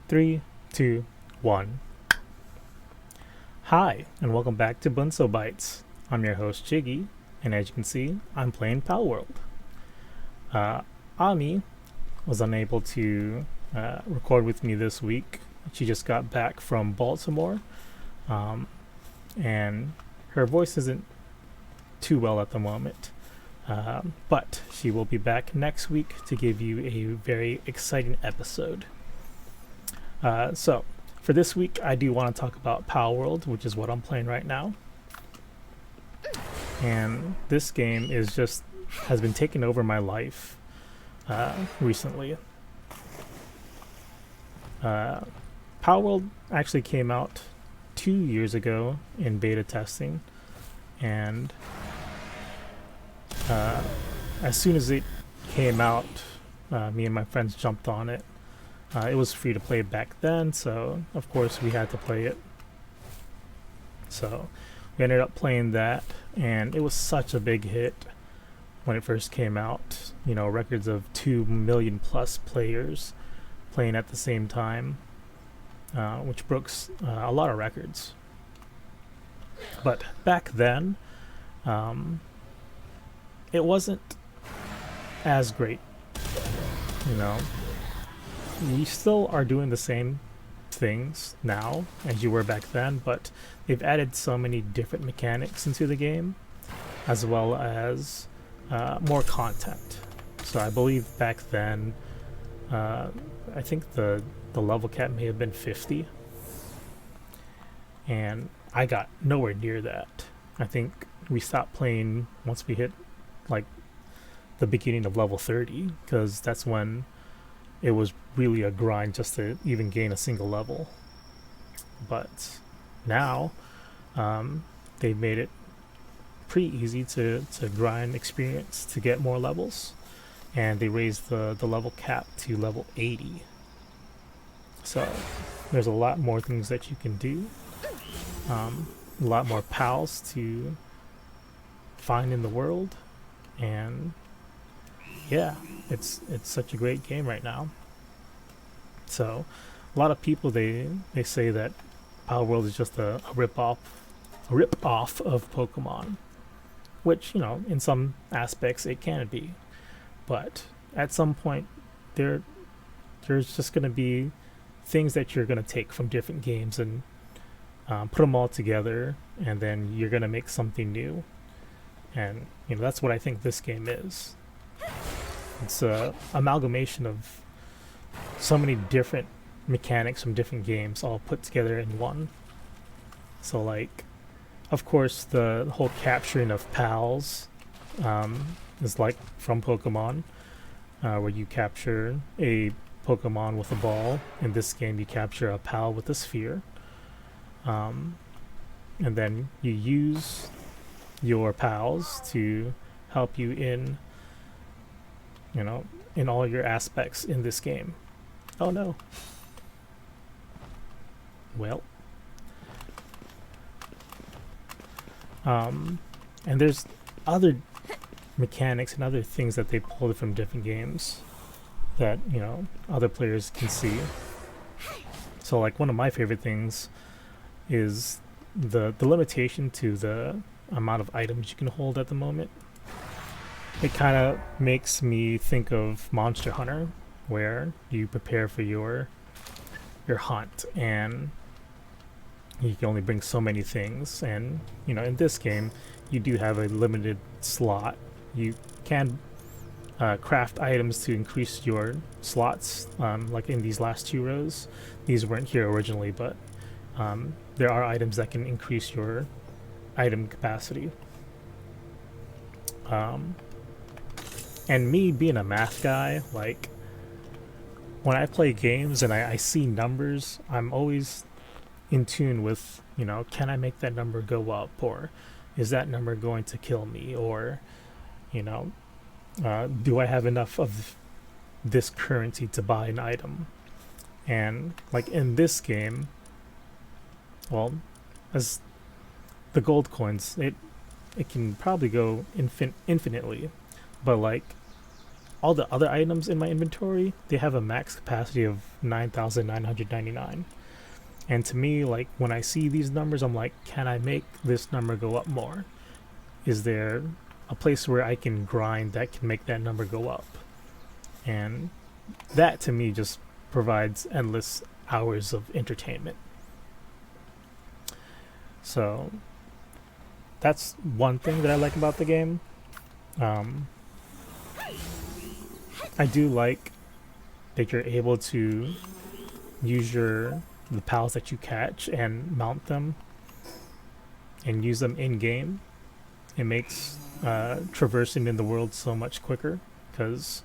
Three, two, one. Hi, and welcome back to Bunso Bites. I'm your host Chigi, and as you can see, I'm playing Palworld. Ami was unable to record with me this week. She just got back from Baltimore, and her voice isn't too well at the moment. But she will be back next week to give you a very exciting episode. So, for this week, I do want to talk about Palworld, which is what I'm playing right now. And this game has been taking over my life recently. Palworld actually came out 2 years ago in beta testing, and as soon as it came out, me and my friends jumped on it. It was free to play back then, so of course we had to play it. So we ended up playing that, and it was such a big hit when it first came out. You know, records of 2 million plus players playing at the same time, which broke a lot of records. But back then, it wasn't as great, you know. We still are doing the same things now as you were back then, but they've added so many different mechanics into the game, as well as more content. So I believe back then, I think the level cap may have been 50, and I got nowhere near that. I think we stopped playing once we hit like the beginning of level 30, because that's when it was really a grind just to even gain a single level. But now they've made it pretty easy to grind experience to get more levels, and they raised the level cap to level 80. So there's a lot more things that you can do, a lot more pals to find in the world, and yeah, it's such a great game right now. So a lot of people they say that Palworld is just a rip off of Pokemon, which, you know, in some aspects it can be, but at some point there's just going to be things that you're going to take from different games and put them all together, and then you're going to make something new. And you know, that's what I think this game is. It's a amalgamation of so many different mechanics from different games all put together in one. So like, of course, the whole capturing of pals is like from Pokemon, where you capture a Pokemon with a ball. In this game, you capture a pal with a sphere, and then you use your pals to help you in, you know, in all your aspects in this game. Oh no. Well. And there's other mechanics and other things that they pulled from different games that, you know, other players can see. So like, one of my favorite things is the limitation to the amount of items you can hold at the moment. It kind of makes me think of Monster Hunter, where you prepare for your hunt, and you can only bring so many things. And you know, in this game, you do have a limited slot. You can craft items to increase your slots, like in these last 2 rows. These weren't here originally, but there are items that can increase your item capacity. And me being a math guy, like, when I play games and I see numbers, I'm always in tune with, you know, can I make that number go up, or is that number going to kill me, or, you know, do I have enough of this currency to buy an item? And like in this game, well, as the gold coins, it can probably go infinitely, but like, all the other items in my inventory, they have a max capacity of 9,999. And to me, like, when I see these numbers, I'm like, can I make this number go up more? Is there a place where I can grind that can make that number go up? And that to me just provides endless hours of entertainment. So that's one thing that I like about the game. I do like that you're able to use the pals that you catch and mount them and use them in game. It makes traversing in the world so much quicker, because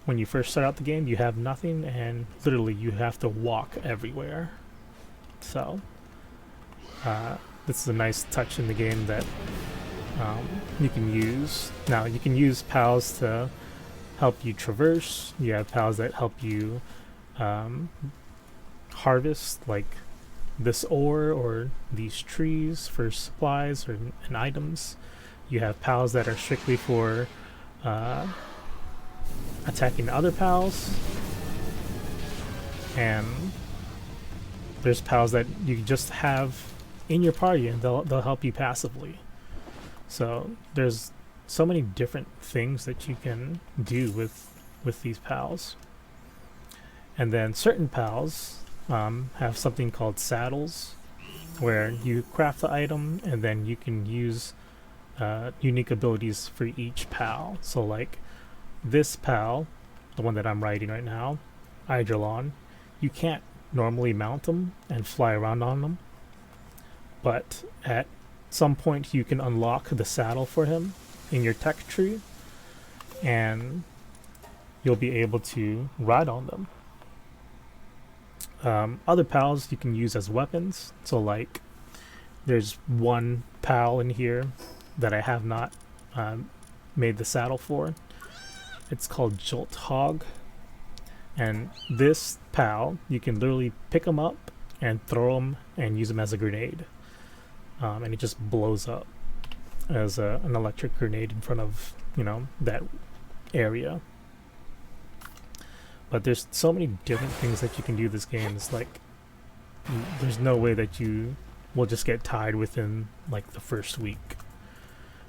when you first start out the game you have nothing and literally you have to walk everywhere. So this is a nice touch in the game that you can use. Now you can use pals to help you traverse. You have pals that help you harvest, like this ore or these trees for supplies and items. You have pals that are strictly for attacking other pals, and there's pals that you just have in your party and they'll help you passively. So there's so many different things that you can do with these pals. And then certain pals have something called saddles, where you craft the item and then you can use unique abilities for each pal. So like this pal, the one that I'm riding right now, Eidrelon, you can't normally mount them and fly around on them, but at some point you can unlock the saddle for him in your tech tree and you'll be able to ride on them. Other pals you can use as weapons. So like there's one pal in here that I have not made the saddle for. It's called Jolt Hog, and this pal you can literally pick him up and throw him and use him as a grenade, and it just blows up as an electric grenade in front of that area. But there's so many different things that you can do this game. It's like there's no way that you will just get tired within like the first week.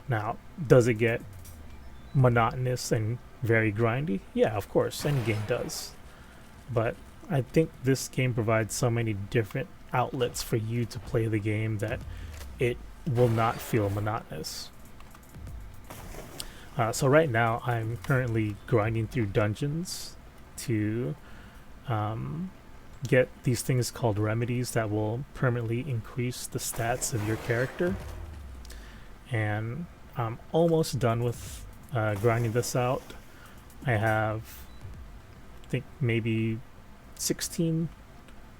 Now, does it get monotonous and very grindy? Yeah, of course, any game does. But I think this game provides so many different outlets for you to play the game that it will not feel monotonous. So right now I'm currently grinding through dungeons to get these things called remedies that will permanently increase the stats of your character. And I'm almost done with grinding this out. I have, I think, maybe 16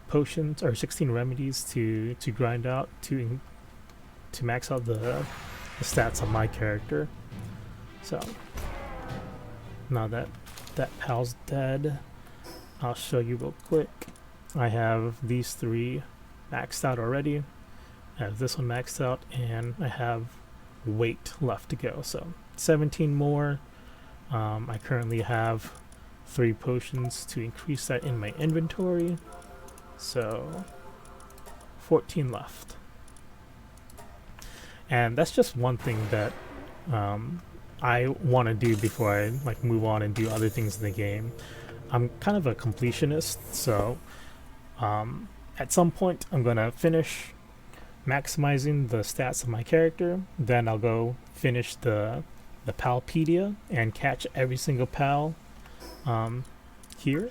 potions or 16 remedies to grind out to max out the stats on my character. So now that pal's dead, I'll show you real quick. I have these three maxed out already. I have this one maxed out, and I have weight left to go. So 17 more. I currently have 3 potions to increase that in my inventory. So 14 left. And that's just one thing that I want to do before I like move on and do other things in the game. I'm kind of a completionist, so at some point I'm gonna finish maximizing the stats of my character. Then I'll go finish the Palpedia and catch every single pal here.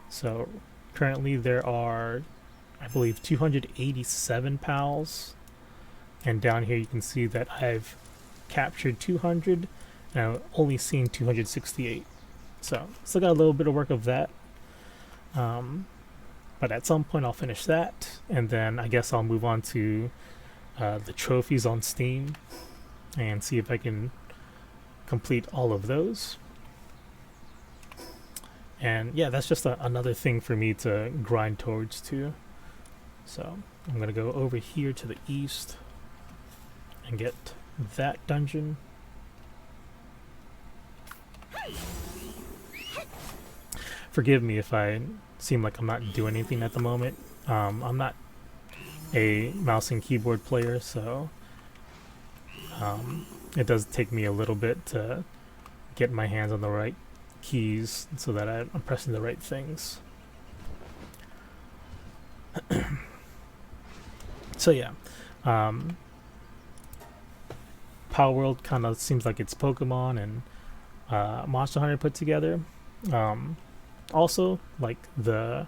So currently there are, I believe, 287 pals, and down here you can see that I've captured 200 and I've only seen 268. So still got a little bit of work of that, but at some point I'll finish that, and then I guess I'll move on to the trophies on Steam and see if I can complete all of those. And yeah, that's just another thing for me to grind towards too. So I'm gonna go over here to the east and get that dungeon. forgive me if I seem like I'm not doing anything at the moment. I'm not a mouse and keyboard player, so it does take me a little bit to get my hands on the right keys so that I'm pressing the right things. So yeah, Palworld kind of seems like it's Pokemon and Monster Hunter put together. Also, like the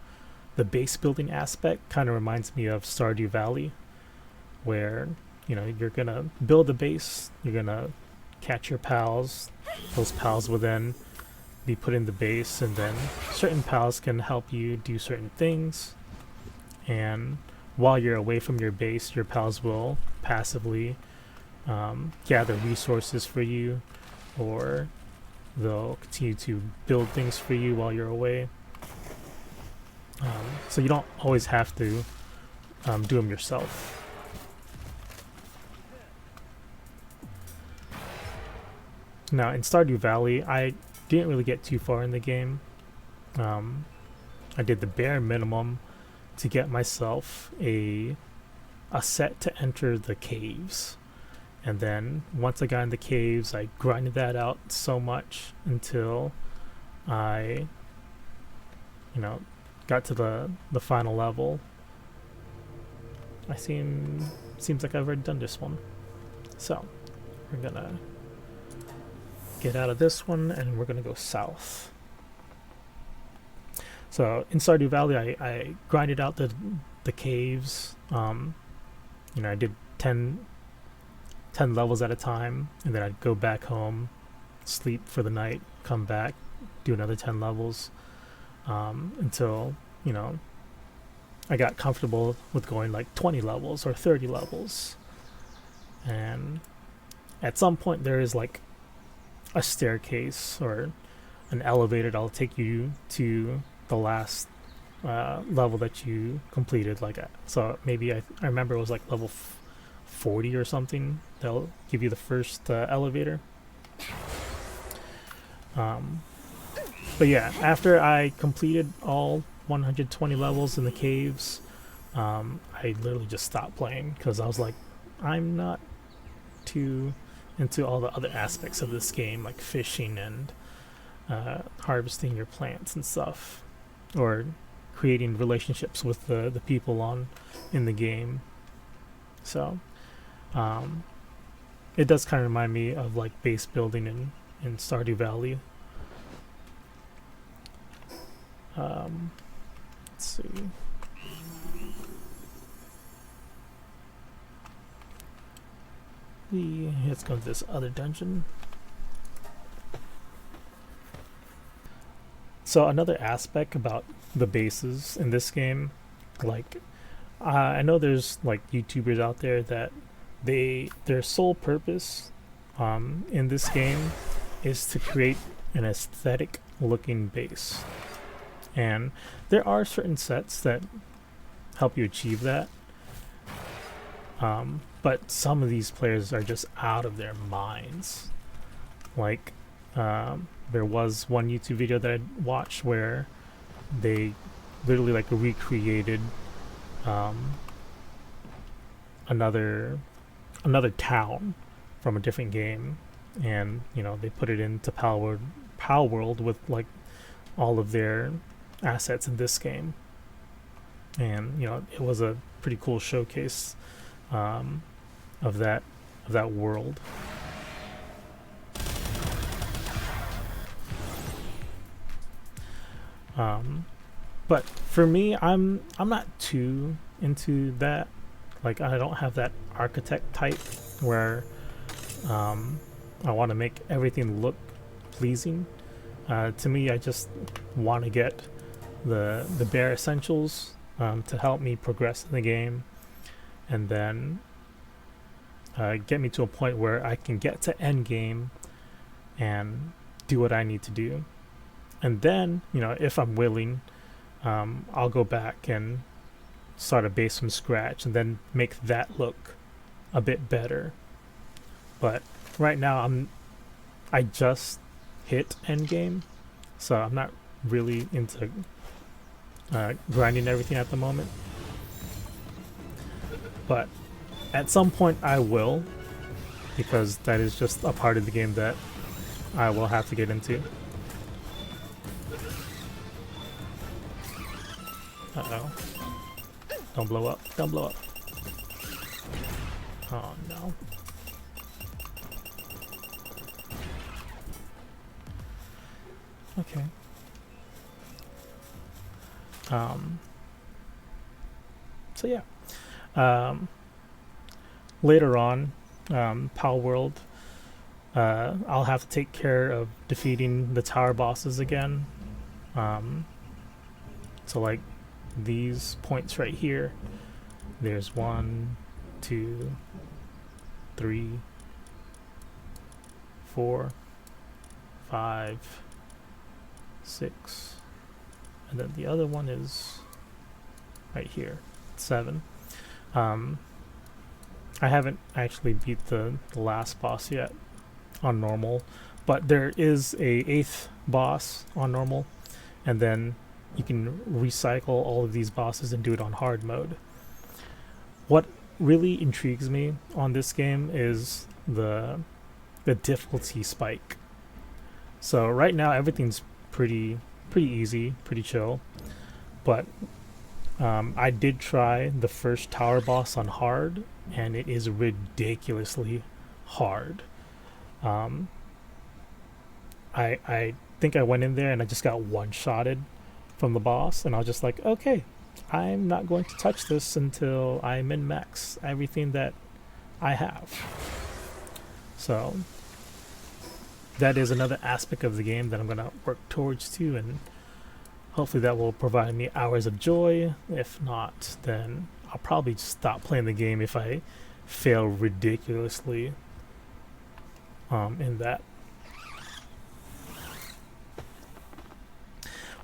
base building aspect kind of reminds me of Stardew Valley, where you're gonna build a base, you're gonna catch your pals, those pals will then be put in the base, and then certain pals can help you do certain things, and while you're away from your base, your pals will passively gather resources for you, or they'll continue to build things for you while you're away. So you don't always have to do them yourself. Now in Stardew Valley, I didn't really get too far in the game. I did the bare minimum to get myself a set to enter the caves. And then once I got in the caves, I grinded that out so much until I, got to the final level. Seems like I've already done this one. So we're gonna get out of this one and we're gonna go south. So in Stardew Valley, I grinded out the caves. I did 10 levels at a time, and then I'd go back home, sleep for the night, come back, do another 10 levels, until I got comfortable with going like 20 levels or 30 levels. And at some point there is like a staircase or an elevator that'll take you to the last level that you completed. So maybe I remember it was like level 40 or something. They'll give you the first elevator. But yeah, after I completed all 120 levels in the caves, I literally just stopped playing because I was like, I'm not too into all the other aspects of this game, like fishing and harvesting your plants and stuff, or creating relationships with the people in the game. So it does kind of remind me of like base building in Stardew Valley. Let's see. Let's go to this other dungeon. So another aspect about the bases in this game, like I know there's like YouTubers out there that their sole purpose in this game is to create an aesthetic looking base, and there are certain sets that help you achieve that, but some of these players are just out of their minds. Like there was one YouTube video that I watched where they literally like recreated another town from a different game, and they put it into Palworld with like all of their assets in this game, and it was a pretty cool showcase of that world. But for me, I'm not too into that. Like I don't have that architect type where I want to make everything look pleasing. To me, I just want to get the bare essentials to help me progress in the game, and then get me to a point where I can get to end game and do what I need to do. And then, if I'm willing, I'll go back and start a base from scratch and then make that look a bit better. But right now I just hit endgame, so I'm not really into grinding everything at the moment, but at some point I will, because that is just a part of the game that I will have to get into. Uh-oh. Don't blow up. Don't blow up. Oh no. Okay. So yeah. Later on, Palworld, I'll have to take care of defeating the tower bosses again. So like these points right here, there's 1, 2, 3, 4, 5, 6, and then the other one is right here, 7. I haven't actually beat the last boss yet on normal, but there is a 8th boss on normal, and then you can recycle all of these bosses and do it on hard mode. What really intrigues me on this game is the difficulty spike. So right now everything's pretty easy, pretty chill, but I did try the first tower boss on hard, and it is ridiculously hard. I think I went in there and I just got one-shotted from the boss, and I was just like, okay, I'm not going to touch this until I min-max everything that I have. So that is another aspect of the game that I'm going to work towards too, and hopefully that will provide me hours of joy. If not, then I'll probably just stop playing the game if I fail ridiculously in that.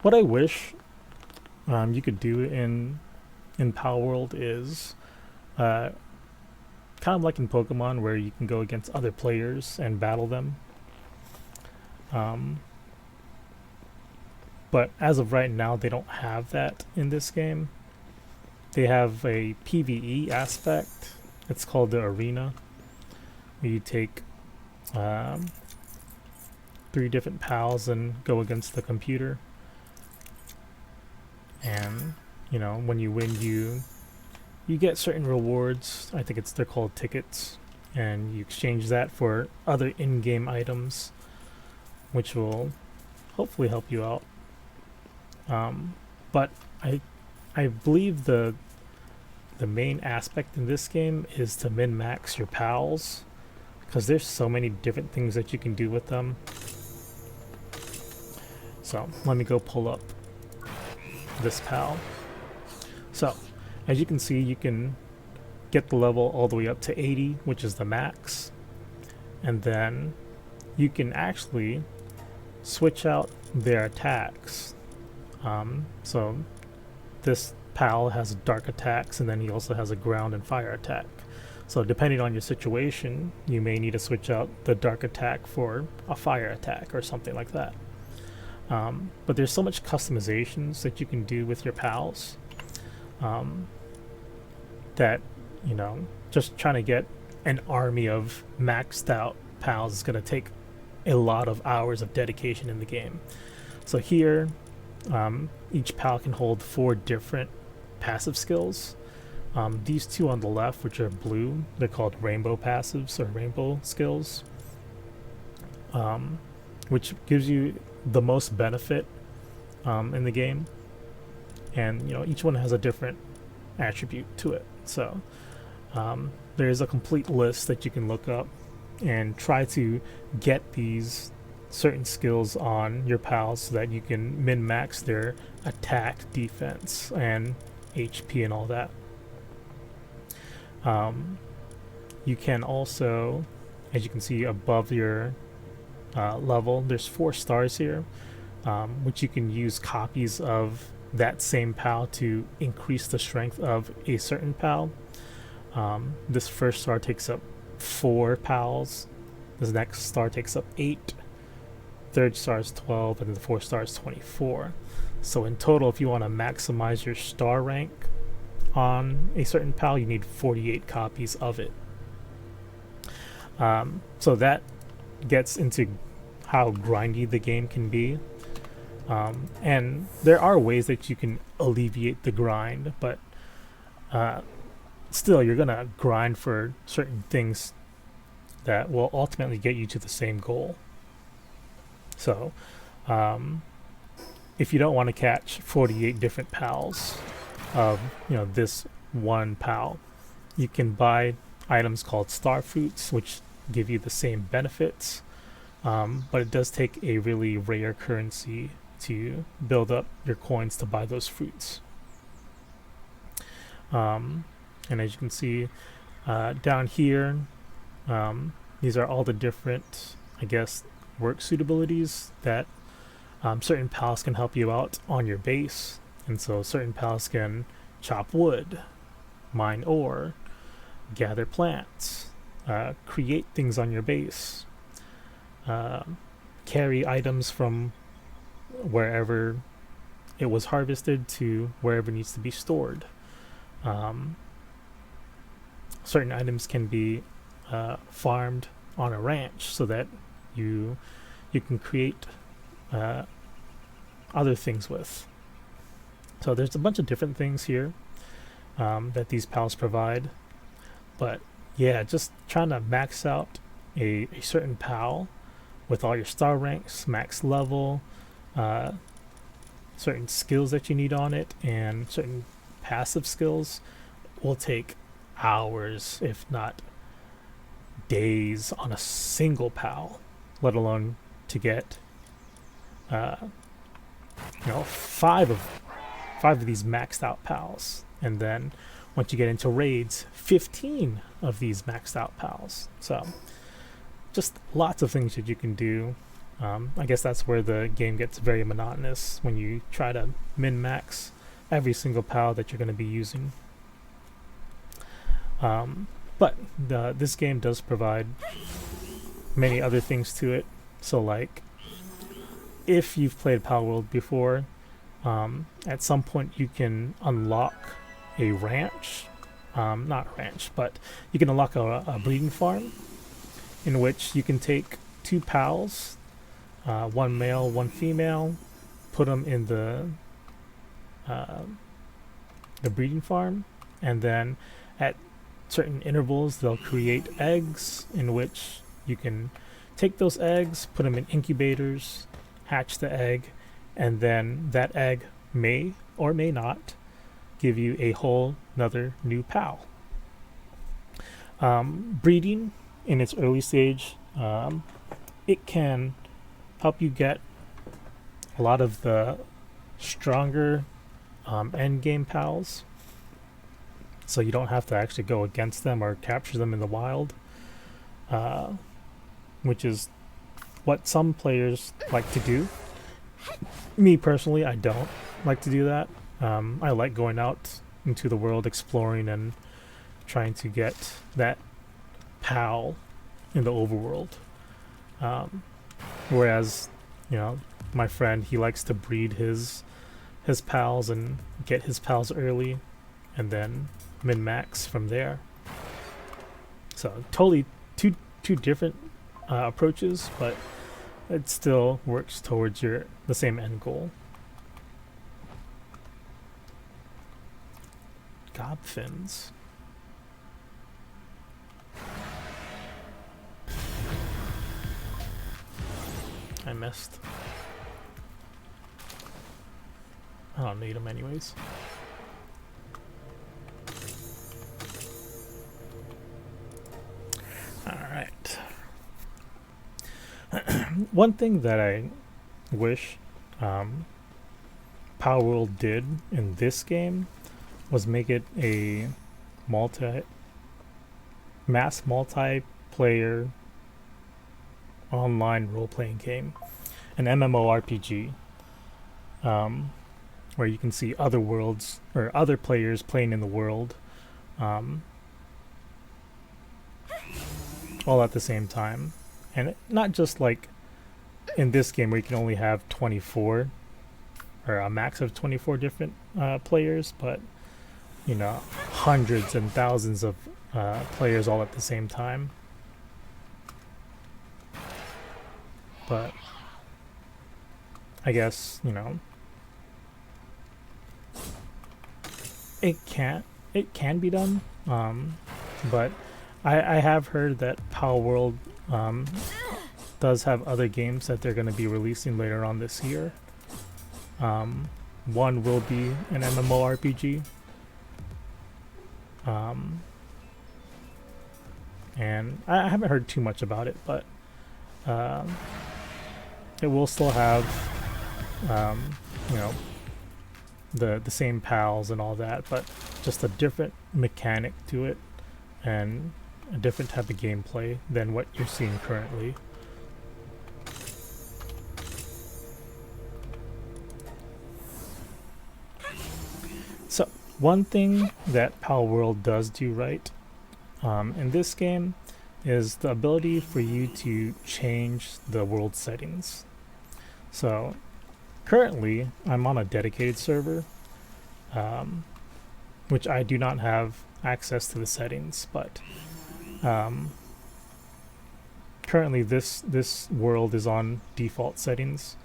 What I wish you could do in Palworld is kind of like in Pokemon, where you can go against other players and battle them. But as of right now, they don't have that in this game. They have a PvE aspect. It's called the arena, where you take 3 different pals and go against the computer. And you know, when you win, you get certain rewards. I think they're called tickets, and you exchange that for other in-game items, which will hopefully help you out. But I believe the main aspect in this game is to min-max your pals, because there's so many different things that you can do with them. So let me go pull up this pal. So as you can see, you can get the level all the way up to 80, which is the max, and then you can actually switch out their attacks. So this pal has dark attacks, and then he also has a ground and fire attack. So depending on your situation, you may need to switch out the dark attack for a fire attack or something like that. But there's so much customizations that you can do with your pals that, you know, just trying to get an army of maxed out pals is going to take a lot of hours of dedication in the game. So here, each pal can hold 4 different passive skills. These 2 on the left, which are blue, they're called rainbow passives or rainbow skills, which gives you the most benefit in the game. And you know, each one has a different attribute to it. So there's a complete list that you can look up and try to get these certain skills on your pals so that you can min-max their attack, defense, and HP and all that. You can also, as you can see above your level, there's 4 stars here, which you can use copies of that same pal to increase the strength of a certain pal. This first star takes up 4 pals. This next star takes up 8. third star is 12, and the fourth star is 24. So in total, if you want to maximize your star rank on a certain PAL, you need 48 copies of it. So that gets into how grindy the game can be. And there are ways that you can alleviate the grind, but still, you're going to grind for certain things that will ultimately get you to the same goal. So, if you don't want to catch 48 different PALs of this one PAL, you can buy items called star fruits, which give you the same benefits, but it does take a really rare currency to build up your coins to buy those fruits. And as you can see down here, these are all the different, I guess, work suitabilities that certain pals can help you out on your base. And so certain pals can chop wood, mine ore, gather plants, create things on your base, carry items from wherever it was harvested to wherever it needs to be stored. Certain items can be farmed on a ranch so that you can create other things with. So there's a bunch of different things here that these pals provide. But yeah, just trying to max out a certain pal with all your star ranks, max level, certain skills that you need on it, and certain passive skills will take hours, if not days, on a single pal, let alone to get five of these maxed out pals, and then once you get into raids, 15 of these maxed out pals. So just lots of things that you can do. I guess that's where the game gets very monotonous, when you try to min-max every single pal that you're going to be using. But this game does provide many other things to it. So like, if you've played Palworld before, at some point you can unlock a ranch. Not ranch, but you can unlock a breeding farm in which you can take two pals, one male, one female, put them in the breeding farm, and then at certain intervals they'll create eggs in which you can take those eggs, put them in incubators, hatch the egg, and then that egg may or may not give you a whole another new pal. Breeding in its early stage, it can help you get a lot of the stronger end game pals, so you don't have to actually go against them or capture them in the wild, which is what some players like to do. Me personally, I don't like to do that. I like going out into the world, exploring and trying to get that pal in the overworld. Whereas, my friend, he likes to breed his pals and get his pals early, and then min-max from there. So totally two different approaches, but it still works towards the same end goal. Gobfins. I missed. I don't need them anyways. Alright. One thing that I wish Palworld did in this game was make it a mass multiplayer online role-playing game, an MMORPG, where you can see other worlds or other players playing in the world, all at the same time, and not just like in this game where you can only have 24 or a max of 24 different players, but you know, hundreds and thousands of players all at the same time. But I guess, you know, it can be done. But I have heard that Palworld does have other games that they're going to be releasing later on this year. One will be an MMORPG. And I haven't heard too much about it, but it will still have you know, the same pals and all that, but just a different mechanic to it and a different type of gameplay than what you're seeing currently. So one thing that Palworld does do right in this game is the ability for you to change the world settings. So currently I'm on a dedicated server, which I do not have access to the settings, but currently this world is on default settings.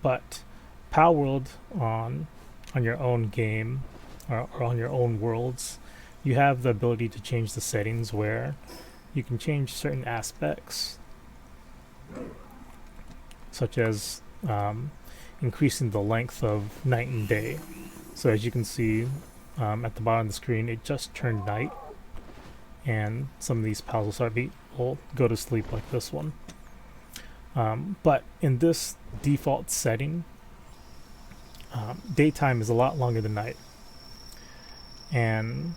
But Palworld on your own game or on your own worlds, you have the ability to change the settings where you can change certain aspects, such as increasing the length of night and day. So as you can see at the bottom of the screen, it just turned night, and some of these pals will go to sleep like this one. But in this default setting, daytime is a lot longer than night. And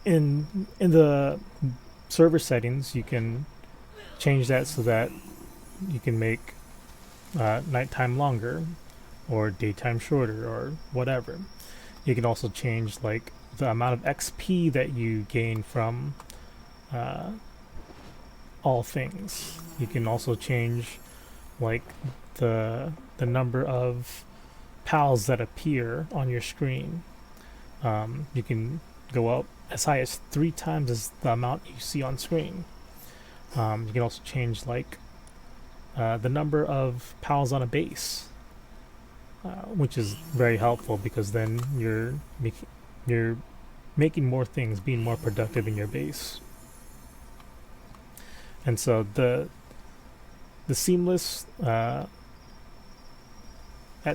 in the server settings, you can change that so that you can make nighttime longer or daytime shorter or whatever. You can also change like the amount of XP that you gain from all things. You can also change like the number of pals that appear on your screen. You can go up as high as 3 times as the amount you see on screen. You can also change like the number of pals on a base, which is very helpful because then you're making more things, being more productive in your base. And so the seamless that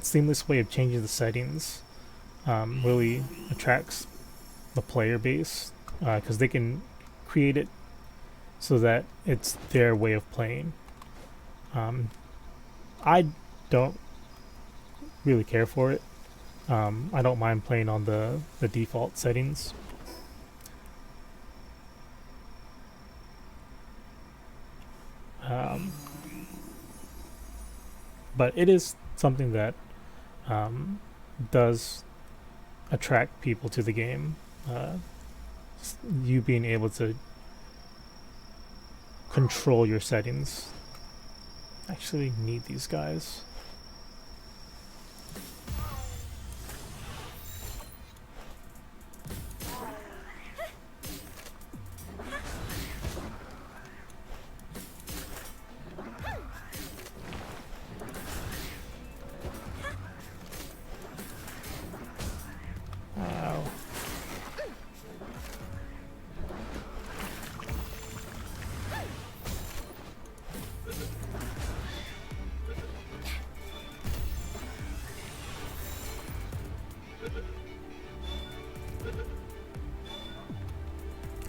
seamless way of changing the settings really attracts the player base, because they can create it so that it's their way of playing. I don't really care for it. I don't mind playing on the default settings. But it is something that does attract people to the game. You being able to control your settings. Actually need these guys.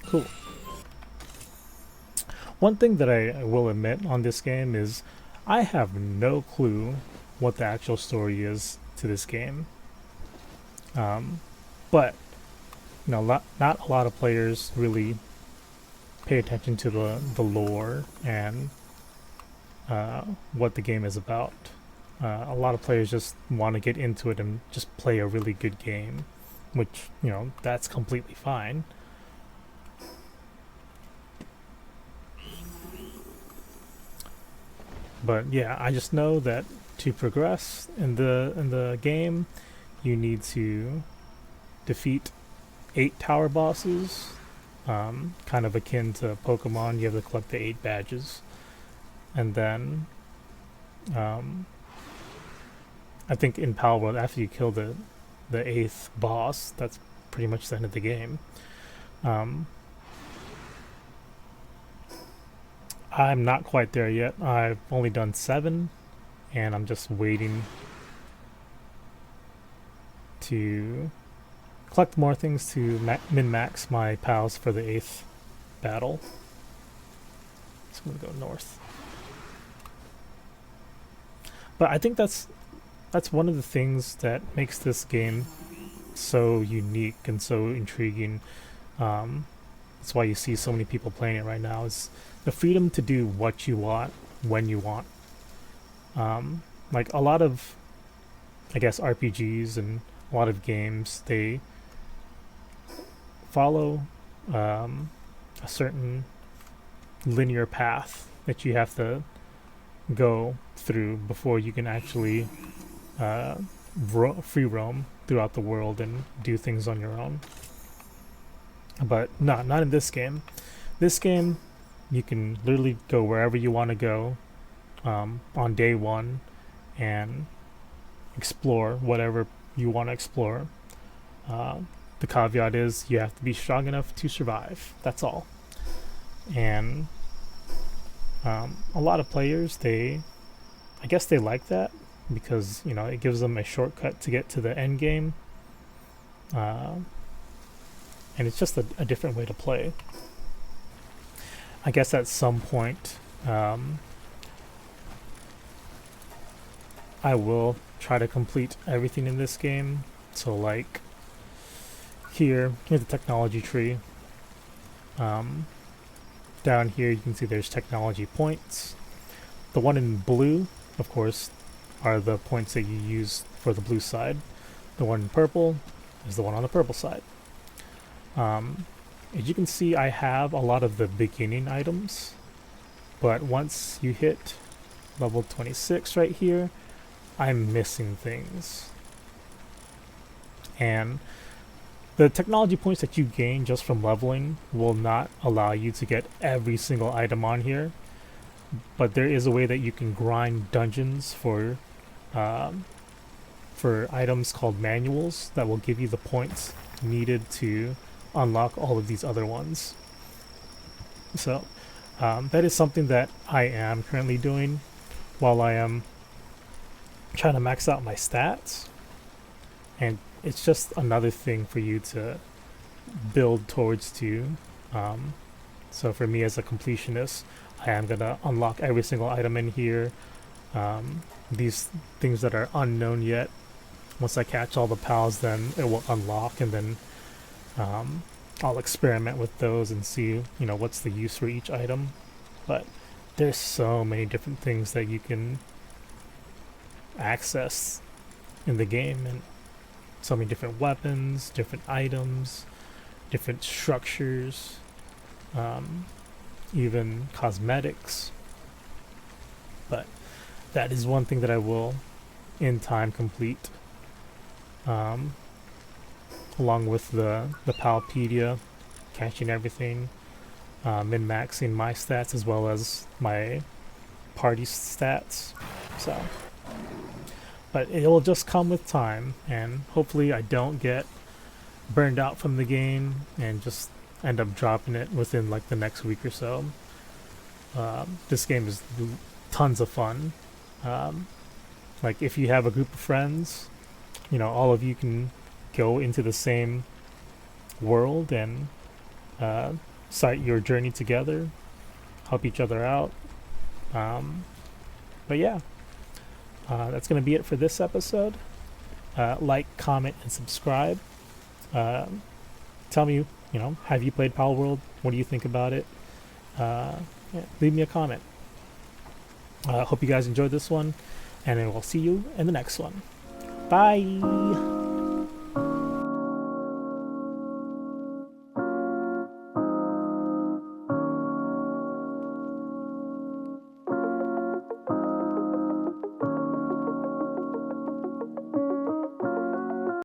Cool. One thing that I will admit on this game is I have no clue what the actual story is to this game. But you know, not a lot of players really pay attention to the lore and what the game is about. A lot of players just want to get into it and just play a really good game, which, you know, that's completely fine. But yeah, I just know that to progress in the game, you need to defeat 8 tower bosses, kind of akin to Pokemon. You have to collect the 8 badges, and then I think in Palworld, after you kill the 8th boss, that's pretty much the end of the game. I'm not quite there yet. I've only done 7, and I'm just waiting to collect more things to min-max my pals for the 8th battle. So I'm gonna go north. But I think that's one of the things that makes this game so unique and so intriguing. That's why you see so many people playing it right now. Is the freedom to do what you want when you want. Like a lot of, I guess, RPGs and a lot of games, they follow a certain linear path that you have to go through before you can actually free roam throughout the world and do things on your own. But not in this game. This game, you can literally go wherever you want to go on day 1 and explore whatever you want to explore. The caveat is you have to be strong enough to survive. That's all. And a lot of players, I guess they like that because, you know, it gives them a shortcut to get to the end game. And it's just a different way to play. I guess at some point, I will try to complete everything in this game. So like here's the technology tree. Down here you can see there's technology points. The one in blue, of course, are the points that you use for the blue side. The one in purple is the one on the purple side. As you can see, I have a lot of the beginning items, but once you hit level 26 right here, I'm missing things. And the technology points that you gain just from leveling will not allow you to get every single item on here, but there is a way that you can grind dungeons for items called manuals that will give you the points needed to unlock all of these other ones. So that is something that I am currently doing while I am trying to max out my stats, and it's just another thing for you to build towards too. So for me as a completionist, I am gonna unlock every single item in here. These things that are unknown yet, once I catch all the pals, then it will unlock, and then I'll experiment with those and see, you know, what's the use for each item. But there's so many different things that you can access in the game, and so many different weapons, different items, different structures, even cosmetics. But that is one thing that I will in time complete, along with the Palpedia, catching everything, min-maxing my stats as well as my party stats. So, but it will just come with time, and hopefully I don't get burned out from the game and just end up dropping it within like the next week or so. This game is tons of fun. Like if you have a group of friends, you know, all of you can go into the same world and start your journey together, help each other out. But yeah, that's going to be it for this episode. Like, comment, and subscribe. Tell me, you know, have you played Palworld? What do you think about it? Yeah, leave me a comment. Hope you guys enjoyed this one, and I will see you in the next one. Bye!